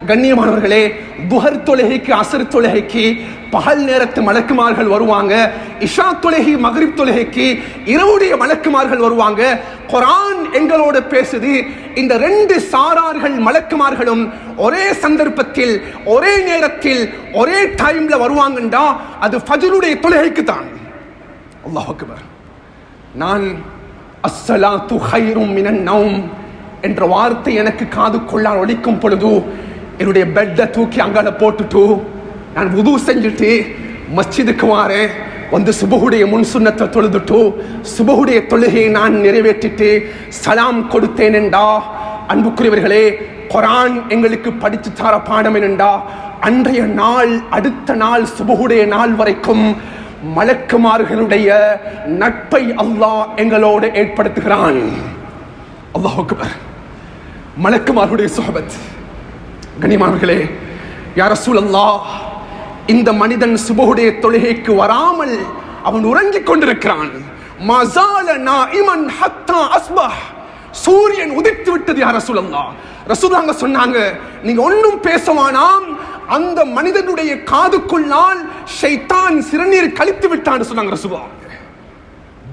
கண்ணியமானவர்களே, துஹர் தொழுகைக்கு அஸ்ர் தொழுகைக்கு பகல் நேரத்து மலக்குமார்கள் வருவாங்க. இஷா தொழுகை மக்ரிப் தொழுகைக்கு இரவுடைய மலக்குமார்கள் வருவாங்க. குர்ஆன் எங்களோட பேசுது. இந்த ரெண்டு சாரார்கள் மலக்குமார்களும் ஒரே சந்தர்ப்பத்தில் ஒரே நேரத்தில் ஒரே டைம்ல வருவாங்கண்டா அது ஃபஜ்ருடைய தொழுகைக்கு தான். அல்லாஹ் அக்பர். நான் அஸ்ஸலாத்து கைரும் மினன் நௌம் என்ற வார்த்தை எனக்கு காதுக்குள்ளால் ஒலிக்கும் பொழுது என்னுடைய பெட்டை தூக்கி அங்கால போட்டுட்டு நான் வுது செஞ்சுட்டு மஸ்ஜிதுக்கு வாரேன். வந்து சுபஹுடைய முன் சுன்னத்தை தொழுதுட்டு சுபஹுடைய தொழுகையை நான் நிறைவேற்றிட்டு சலாம் கொடுத்தேன் என்றா, அன்புக்குரியவர்களே, குர்ஆன் எங்களுக்கு படித்து தர பாடம் என்னண்டா, அன்றைய நாள் அடுத்த நாள் சுபஹுடைய நாள் வரைக்கும் மலக்குமார்களுடைய நட்பை அல்லாஹ் எங்களோடு ஏற்படுத்துகிறான். அல்லாஹ் அக்பர். மலக்குமார்களுடைய சுஹபத். கண்ணியமானவர்களே, யா ரசூலல்லாஹ், இந்த மனிதன் சுபஹுடைய தொழுகைக்கு வராமல் அவன் உறங்கிக் கொண்டிருக்கிறான். மஸால நாஇமன் ஹத்தா அஸ்பஹ். சூரியன் உதித்து விட்டது யா ரசூலல்லாஹ். ரசூலுல்லாஹ் சொன்னாங்க, நீங்க ஒன்னும் பேசவானாம், அந்த மனிதனுடைய காதுக்குள்ளால் ஷைத்தான் சிறுநீர் கழித்து விட்டான்னு சொன்னாங்க ரசூலுல்லாஹ்.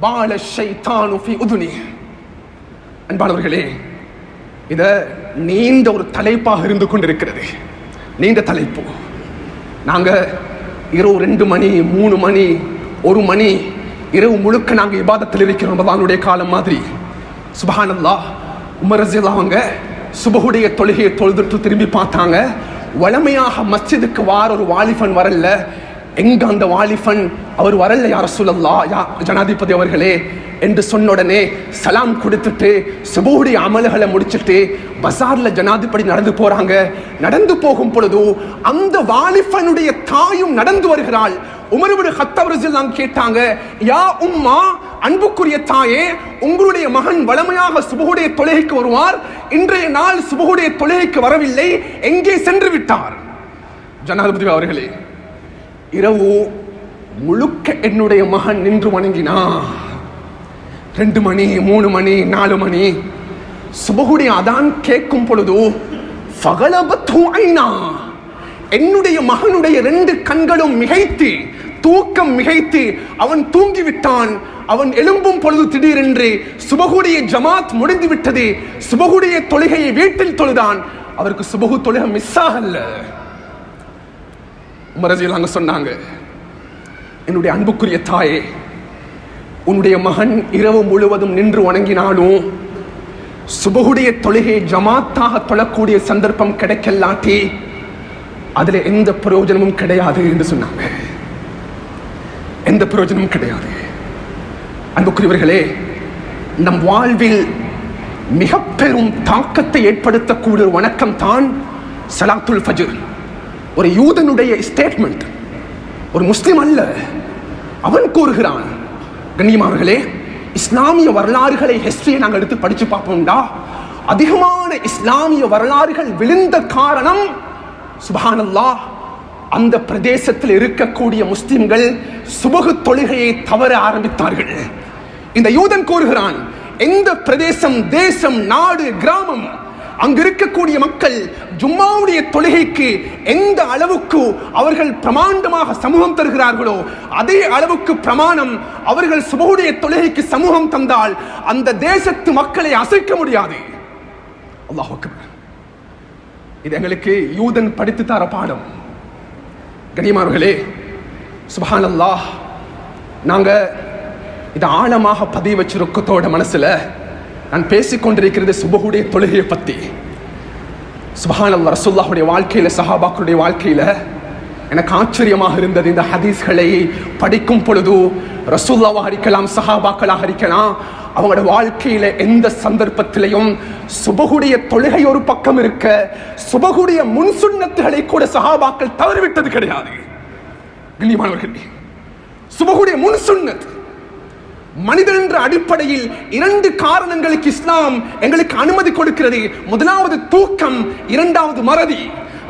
பால ஷைத்தானு ஃபீ உதுனி. அன்பானவர்களே, இத நீண்ட ஒரு தலைப்பாக இருந்து கொண்டிருக்கிறது. நீண்ட தலைப்பு. நாங்க இரவு 2 மணி 3 மணி 1 மணி இரவு முழுக்க நாங்க இபாதத்தில் இருக்கிறோம். ரமதானுடைய காலம் மாதிரி. சுப்ஹானல்லாஹ். உமர் ரலியல்லாஹு அன்ஹு சுபஹுடைய தொழுகையை தொழுதுட்டு திரும்பி பார்த்தாங்க. வளமையாக மஸ்ஜிதுக்கு வார ஒரு வாலிபன் வரல. எங்க அந்த வாலிபன்? அவர் வரல யா ரசூலல்லாஹ், யா ஜனாதிபதி அவர்களே என்று சொன்ன உடனே சலாம் கொடுத்துட்டு சுபஹுடைய அமல்களை முடிச்சுட்டு பஸார்ல ஜனாதிபதி நடந்து போறாங்க. நடந்து போகும் பொழுது அந்த வாலிபனுடைய தாயும் நடந்து வருகிறாள். உமர் இப்னு கத்தாப் ரலியல்லாஹு அன்ஹு கேட்டாங்க, யா உம்மா, அன்புக்குரிய தாயே, உங்களுடைய மகன் வளமையாக சுபஹுடைய தொழுகைக்கு வருவார், இன்றைய நாள் சுபஹுடைய தொழுகைக்கு வரவில்லை, எங்கே சென்று விட்டார்? ஜனாதிபதி அவர்களே, இரவு முழுக்க என்னுடைய மகன் நின்று வணங்கினா. 2 மணி 3 மணி 4 மணி சுபஹுடைய அதான் கேட்கும் பொழுது ஃபகலபத்து ஐனா, என்னுடைய மகனுடைய 2 கண்களும் மிகைத்து, தூக்கம் மிகைத்து அவன் தூங்கிவிட்டான். அவன் எழும்பும் பொழுது திடீரென்று சுபஹுடைய ஜமாத் முடிந்து விட்டது. சுபஹுடைய தொழுகையை வீட்டில் தொழுதான். அவருக்கு சுபஹு தொழுகை மிஸ் ஆகல. உமர் ரலியல்லாஹு அன்ஹு சொன்னாங்க, என்னுடைய அன்புக்குரிய தாயே, உன்னுடைய மகன் இரவு முழுவதும் நின்று வணங்கினாலும் சுபஹுடைய தொழுகை ஜமாத்தாக தொழக்கூடிய சந்தர்ப்பம் கிடைக்கலாட்டி அதுல எந்த பிரயோஜனமும் கிடையாது என்று சொன்னாங்க. எந்த பிரயோஜனமும் கிடையாது. அன்புக்குரியவர்களே, நம் வாழ்வில் மிக பெரும் தாக்கத்தை ஏற்படுத்தக்கூடிய ஒரு வணக்கம் தான் ஸலாத்துல் ஃபஜ்ர். ஒரு யூதனுடைய ஸ்டேட்மெண்ட், ஒரு முஸ்லிம் அல்ல, அவன் கூறுகிறான். கண்ணியமானவர்களே, இஸ்லாமிய வரலாறுகளை ஹிஸ்டரியை நாங்கள் எடுத்து படிச்சு பார்ப்போம்டா, அதிகமான இஸ்லாமிய வரலாறுகள் விழுந்த காரணம் சுப்ஹானல்லாஹ், அந்த பிரதேசத்தில் இருக்கக்கூடிய முஸ்லிம்கள் சுபஹு தொழுகையை தவற ஆரம்பித்தார்கள். இந்த யூதன் கூறுகிறான், எந்த பிரதேசம், தேசம், நாடு, கிராமம், அங்கு இருக்கக்கூடிய மக்கள் ஜும்மாவுடைய தொழுகைக்கு எந்த அளவுக்கு அவர்கள் பிரமாண்டமாக சமூகம் தருகிறார்களோ அதே அளவுக்கு பிரமாணம் அவர்கள் சுபஹுடைய தொழுகைக்கு சமூகம் தந்தால் அந்த தேசத்து மக்களை அசைக்க முடியாது. அல்லாஹ் அக்பர். இது எங்களுக்கு யூதன் படித்து தர பாடம். கண்ணியமானவர்களே, சுப்ஹானல்லாஹ், நாங்க இதை ஆழமாக பதிவு வச்சிருக்கத்தோட மனசுல நான் பேசிக்கொண்டிருக்கிறது சுபஹுடைய தொழுகையை பத்தி. சுப்ஹானல்லாஹ், ரசூலுல்லாஹுடைய வாழ்க்கையில, சஹாபாக்களுடைய வாழ்க்கையில எனக்கு ஆச்சரியமாக இருந்தது. இந்த ஹதீஸ்களை படிக்கும் பொழுது ரசூலுல்லாஹ் இருக்கலாம், சஹாபாக்களாக இருக்கலாம், அவங்களோட வாழ்க்கையில எந்த சந்தர்ப்பத்திலையும் சுபஹுடைய தொழுகை ஒரு பக்கம் இருக்க, சுபஹுடைய முன் சுன்னத்துகளை கூட சஹாபாக்கள் தவறிவிட்டது கிடையாது. கண்ணியமானவர்களே, சுபஹுடைய முன் சுன்னத் மனிதன் என்ற அடிப்படையில் 2 காரணங்களுக்கு இஸ்லாம் எங்களுக்கு அனுமதி கொடுக்கிறது. முதலாவது தூக்கம், இரண்டாவது மறதி.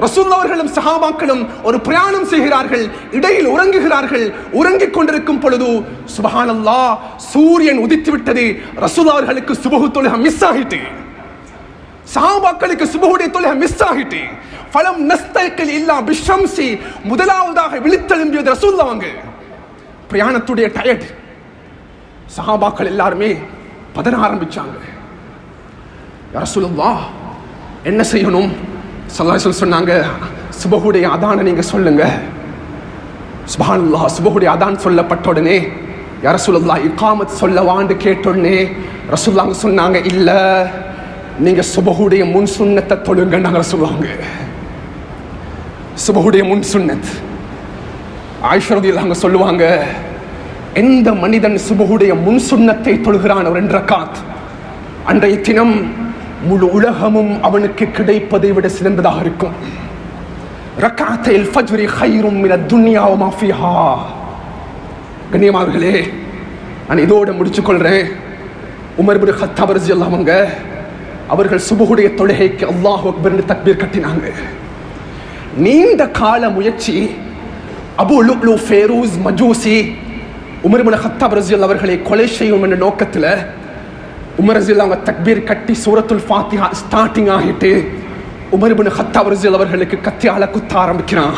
ரசூலுல்லாஹ் அவர்களும் சஹாபாக்களும் ஒரு பிரயாணம் செய்கிறார்கள், இடையில் உறங்குகிறார்கள். உறங்கிக் கொண்டிருக்கும் பொழுது சுப்ஹானல்லாஹ், சூரியன் உதித்து விட்டது. ரசூலுல்லாஹ் அவர்களுக்கு சுபஹு தொழுகை மிஸ் ஆகிட்டு, சஹாபாக்களுக்கு சுபஹுடைய தொழுகை மிஸ் ஆகிட்டு. ஃபலம் நஸ்தைகில் இல்லா பிஷம்சி, முதலாவதாக விழித்தெழும்பியது ரசூலுல்லாஹ். அவங்க பிரயாணத்துடைய டயர்ட். சஹாபாக்கள் எல்லாருமே பதற ஆரம்பிச்சாங்க. யா ரசூலுல்லாஹ் என்ன செய்யணும்? ஸல்லல்லாஹு அலைஹி வஸல்லம் சொன்னாங்க, சுபஹுடைய அதானை நீங்க சொல்லுங்க. சுப்ஹானல்லாஹ், சுபஹுடைய அதான் சொல்லப்பட்ட உடனே யா ரசூலுல்லாஹ் இகாமத் சொல்லவான்னு கேட்டோடனே ரசூலுல்லாஹ் சொன்னாங்க, இல்ல நீங்க சுபஹுடைய முன் சுன்னத்தை தொழுங்க. நாங்க சொல்லுவாங்க சுபஹுடைய முன் சுன்னத். ஆயிஷா ரலியல்லாஹு அன்ஹா சொல்லுவாங்க, எந்த மனிதன் சுபஹுடைய முன் சுன்னத்தை தொழுகிறான் 2 ரக்காத், அன்றைய தினம் முழு உலகமும் அவனுக்கு கிடைப்பதை விட சிறந்ததாக இருக்கும். ரக்காத்தைல் ஃபஜ்ரி கைரும் மினத் துன்யா வ மா ஃபீஹா. கண்ணியமானவர்களே, நான் இதோட முடிச்சுக் கொள்றேன். உமர் இப்னு கத்தாப் ரலியல்லாஹு அன்ஹு அவர்கள் சுபஹுடைய தொழுகைக்கு அல்லாஹு அக்பர் என்று தக்பீர் கட்டினாங்க. நீண்ட கால முயற்சி. அபு லுக்லு ஃபேரூஸ் மஜூசி உமர் இப்னு கத்தாப் ரலியல்லாஹு அவர்களை கொலை செய்யும் என்ற நோக்கத்தில் உமர் ரலியல்லாஹு அவங்க தக்பீர் கட்டி சூரத்துல் ஃபாத்திஹா ஸ்டார்டிங் ஆகிட்டு உமர் இப்னு கத்தாப் ரலியல்லாஹு அவர்களுக்கு கத்தியால குத்த ஆரம்பிக்கிறான்.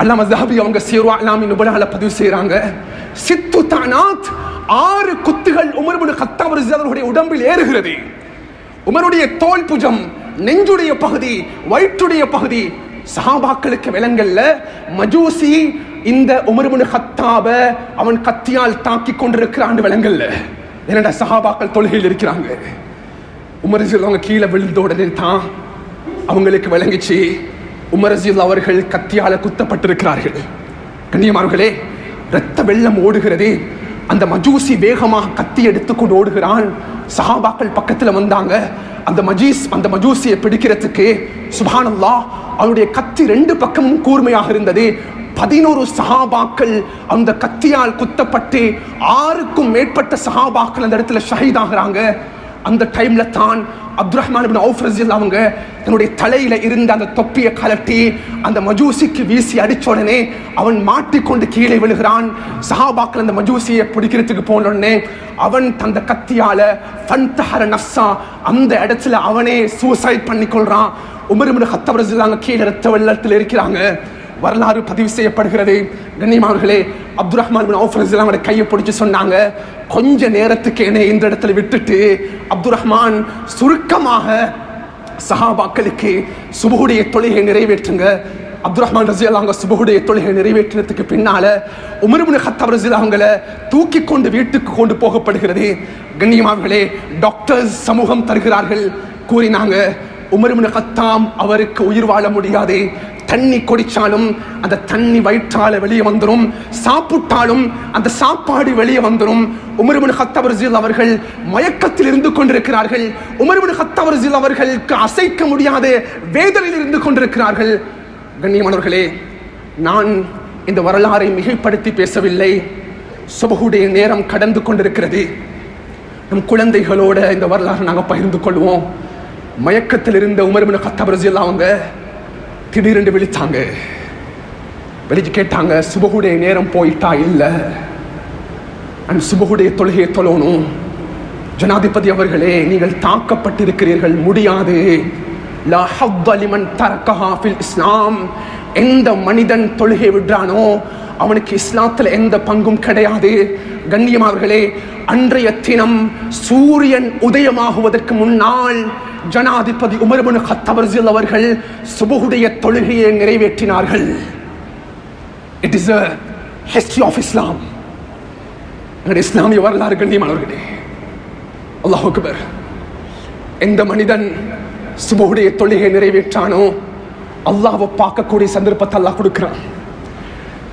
அல்லாமா ஸஹபி அவங்க சீரு அலாமி நுபலால பதிவு செய்றாங்க, 6 தானாத் 6 குத்துகள் உமர் இப்னு கத்தாப் ரலியல்லாஹு அவருடைய உடம்பில் ஏறுகிறது. உமருடைய தோல் புஜம், நெஞ்சுடைய பகுதி, வயிற்றுடைய பகுதி. சஹாபாக்களுக்கு விலங்கல்ல, மஜூசி இந்த உமர் இப்னு கத்தாப அவன் கத்தியால் தாக்கி கொண்டிருக்கிறான் விலங்கல்ல. என்னடா சஹாபாக்கள் தொழுகையில் இருக்கிறாங்க. உமர் ரலியல்லாஹு கீழே விழுந்த உடனே தான் அவங்களுக்கு விளங்கிச்சு உமர் ரலியல்லாஹு அவர்கள் கத்தியால குத்தப்பட்டிருக்கிறார்கள். கண்ணியமானவர்களே, இரத்த வெள்ளம் ஓடுகிறது. அந்த மஜூசி வேகமாக கத்தி எடுத்துக்கொண்டு ஓடுகிறான். சஹாபாக்கள் பக்கத்தில் வந்தாங்க. அந்த மஜூசியை பிடிக்கிறதுக்கு சுப்ஹானல்லாஹ் அவருடைய கத்தி 2 பக்கமும் கூர்மையாக இருந்தது. 11 சஹாபாக்கள் அந்த கத்தியால் குத்தப்பட்டு 6க்கும் மேற்பட்ட சஹாபாக்கள் அந்த இடத்துல ஷஹீதாகிறாங்க. அந்த டைம்ல தான் அப்துர்ரஹ்மான் இப்னு அவுஃப் ரலியல்லாஹு அவங்க தன்னுடைய தலையில இருந்த அந்த தொப்பியை கலட்டி அந்த மஜூசிக்கு வீசி அடிச்ச உடனே அவன் மாட்டிக்கொண்டு கீழே விழுகிறான். சஹாபாக்கள் அந்த மஜூசியை பிடிக்கிறதுக்கு போன உடனே அவன் தந்த கத்தியால ஃபன்தஹர நஃப்ஸா அந்த இடத்துல அவனே சூசைட் பண்ணிக்கொள்றான். உமர் இப்னு கத்தாப் ரலியல்லாஹு அன்ஹு கீழே இரத்த வெள்ளத்தில் இருக்கிறாங்க. வரலாறு பதிவு செய்யப்படுகிறது. கண்ணியமானவர்களே, அப்துர்ரஹ்மான் இப்னு அவுஃப் ரலியல்லாஹு அன்ஹு கையை பிடிச்சு சொன்னாங்க, கொஞ்ச நேரத்துக்கு என்னை இந்த இடத்துல விட்டுட்டு அப்துர்ரஹ்மான் சுருக்கமாக சஹாபாக்களுக்கு சுபஹுடைய தொழுகை நிறைவேற்றுங்க. அப்துர்ரஹ்மான் ரலியல்லாஹு அன்ஹு சுபஹுடைய தொழுகை நிறைவேற்றினதுக்கு பின்னால உமர் இப்னு கத்தாப் ரலியல்லாஹு அன்ஹு தூக்கி கொண்டு வீட்டுக்கு கொண்டு போகப்படுகிறது. கண்ணியமானவர்களே, டாக்டர்ஸ் சமூகம் தருகிறார்கள். கூறினாங்க, உமர் இப்னு கத்தாப் அவருக்கு உயிர் வாழ முடியாது. தண்ணி குடிச்சாலும் அந்த தண்ணி வயிற்றால வெளியே வந்துடும், சாப்பிட்டாலும் அந்த சாப்பாடு வெளியே வந்துடும். உமர் இப்னு கத்தாப் ரலியல்லாஹு அவர்கள் மயக்கத்தில் இருந்து கொண்டிருக்கிறார்கள். உமர் இப்னு கத்தாப் ரலியல்லாஹு அவர்களுக்கு அசைக்க முடியாத வேதனையில் இருந்து கொண்டிருக்கிறார்கள். கண்ணியமானவர்களே, நான் இந்த வரலாறை மிகைப்படுத்தி பேசவில்லை. சுபஹுடைய நேரம் கடந்து கொண்டிருக்கிறது. நம் குழந்தைகளோட இந்த வரலாறு நாங்கள் பகிர்ந்து கொள்வோம். மயக்கத்தில் இருந்த உமர் இப்னு கத்தாப் ரலியல்லாஹு அவங்க திடீரென்று விழித்தாங்க. வெளிச்சு கேட்டாங்க, சுபஹுடைய நேரம் போயிட்டா? இல்ல, நான் சுபஹுடைய தொழுகையை தொழணும். ஜனாதிபதி அவர்களே, நீங்கள் தாக்கப்பட்டிருக்கிறீர்கள், முடியாது. லா ஹஃத லிமன் தரக்கஹா ஃபில் இஸ்லாம். எந்த மனிதன் தொழுகை விடுறானோ அவனுக்கு இஸ்லாத்தில் எந்த பங்கும் கிடையாது. கண்ணியமானவர்களே, அன்றைய தினம் சூரியன் உதயமாகுவதற்கு முன்னால் ஜனாதிபதி உமர் இப்னு கத்தாப் ரலியல்லாஹு அவர்கள் சுபஹுடைய தொழுகையை நிறைவேற்றினார்கள். It is a history of Islam. இஸ்லாமிய வரலாறு. கண்ணியமானவர்களே, அல்லாஹ் அக்பர். எந்த மனிதன் சுபஹுடைய தொழுகையை நிறைவேற்றானோ அல்லாஹ்வை பார்க்கக்கூடிய சந்தர்ப்பத்தை அல்லாஹ் கொடுக்கிறான்.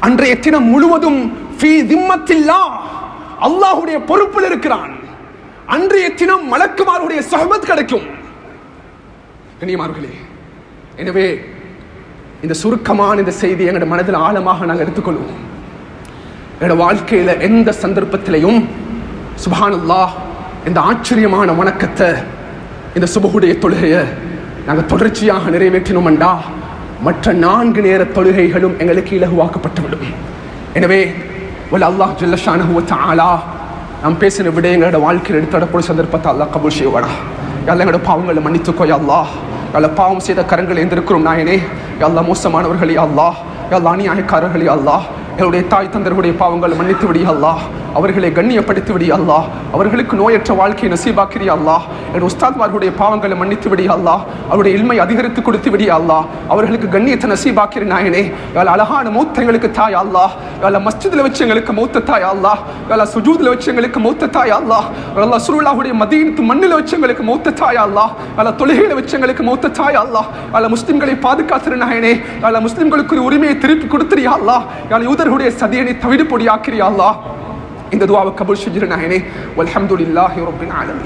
அன்றைய தினம் முழுவதும் ஃபீ திம்மத்தில்லாஹ், அல்லாஹ்வுடைய பொறுப்பில் இருக்கிறான். அன்றைய தினம் மலக்குமாருடைய ஸஹபத் கிடைக்கும். கண்ணியமானவர்களே, எனவே இந்த சுருக்கமான இந்த செய்தி எங்களுடைய மனதில் ஆழமாக நாங்கள் எடுத்துக்கொள்வோம். என்னோட வாழ்க்கையில எந்த சந்தர்ப்பத்திலையும் சுப்ஹானல்லாஹ் இந்த ஆச்சரியமான வணக்கத்தை, இந்த சுபஹுடைய தொழுகையை நாங்கள் தொடர்ச்சியாக நிறைவேற்றினோம்டா மற்ற 4 நேர தொழுகைகளும் எங்களுக்கு இலகுவாக்கப்பட்டுவிடும். எனவே வல்ல அல்லாஹ் ஜல்ல ஷானஹு வ தஆலா நாம் பேசின விடயங்களோட வாழ்க்கையில் எடுத்துடக்கூடிய சந்தர்ப்பத்தை அல்லாஹ் கபூல் செய்வானா. எங்களோட பாவங்களை மன்னித்துக்கோ யா அல்லாஹ். அல்ல பாவம் செய்த கரங்கள் எந்திருக்கிறோம் நாயனே. அல்ல மோசமானவர்களே அல்லாஹ், அல்ல அநியாயக்காரர்களே அல்லாஹ், என்னுடைய தாய் தந்தர்களுடைய பாவங்களை மன்னித்து விடிய அல்லாஹ், அவர்களை கண்ணியப்படுத்தி விடிய அல்லாஹ், அவர்களுக்கு நோயற்ற வாழ்க்கையை நசீபாக்கிறிய அல்லாஹ், என்னுடைய உஸ்தாத்மார்களுடைய பாவங்களை மன்னித்து விடிய அல்லாஹ், அவருடைய இல்மை அதிகரித்து கொடுத்து விடிய அல்லாஹ், அவர்களுக்கு கண்ணியத்தை நசீபாக்கிற நாயனே. யாழ் அழகான மௌத்த எங்களுக்கு தாய் அல்லாஹ், யாழ் மஸ்ஜிதில் வச்சு எங்களுக்கு மௌத்த தாய் அல்லாஹ், யாழ் சுஜூதில் வச்சு எங்களுக்கு மௌத்த தாய் அல்லாஹ், யாழ் ரசூலுல்லாஹுடைய மதீனத்து மண்ணில் வச்சு எங்களுக்கு மௌத்த தாய் அல்லாஹ், யாழ் தொழுகையில வச்சு எங்களுக்கு மௌத்த தாய் அல்லாஹ், யாழ் முஸ்லிம்களை பாதுகாத்துற நாயனே. யாழ் முஸ்லிம்களுக்கு உரிமையை திருப்பி கொடுத்துறியா அல்லாஹ், யாழ் யூதர்களுடைய சதியனை தவிடு பொடியாக்கிறியா அல்லாஹ். இந்த துஆவை கபூல் செஞ்சிரு நாயனே. வல்ஹம்துலில்லாஹி ரப்பில் ஆலமீன்.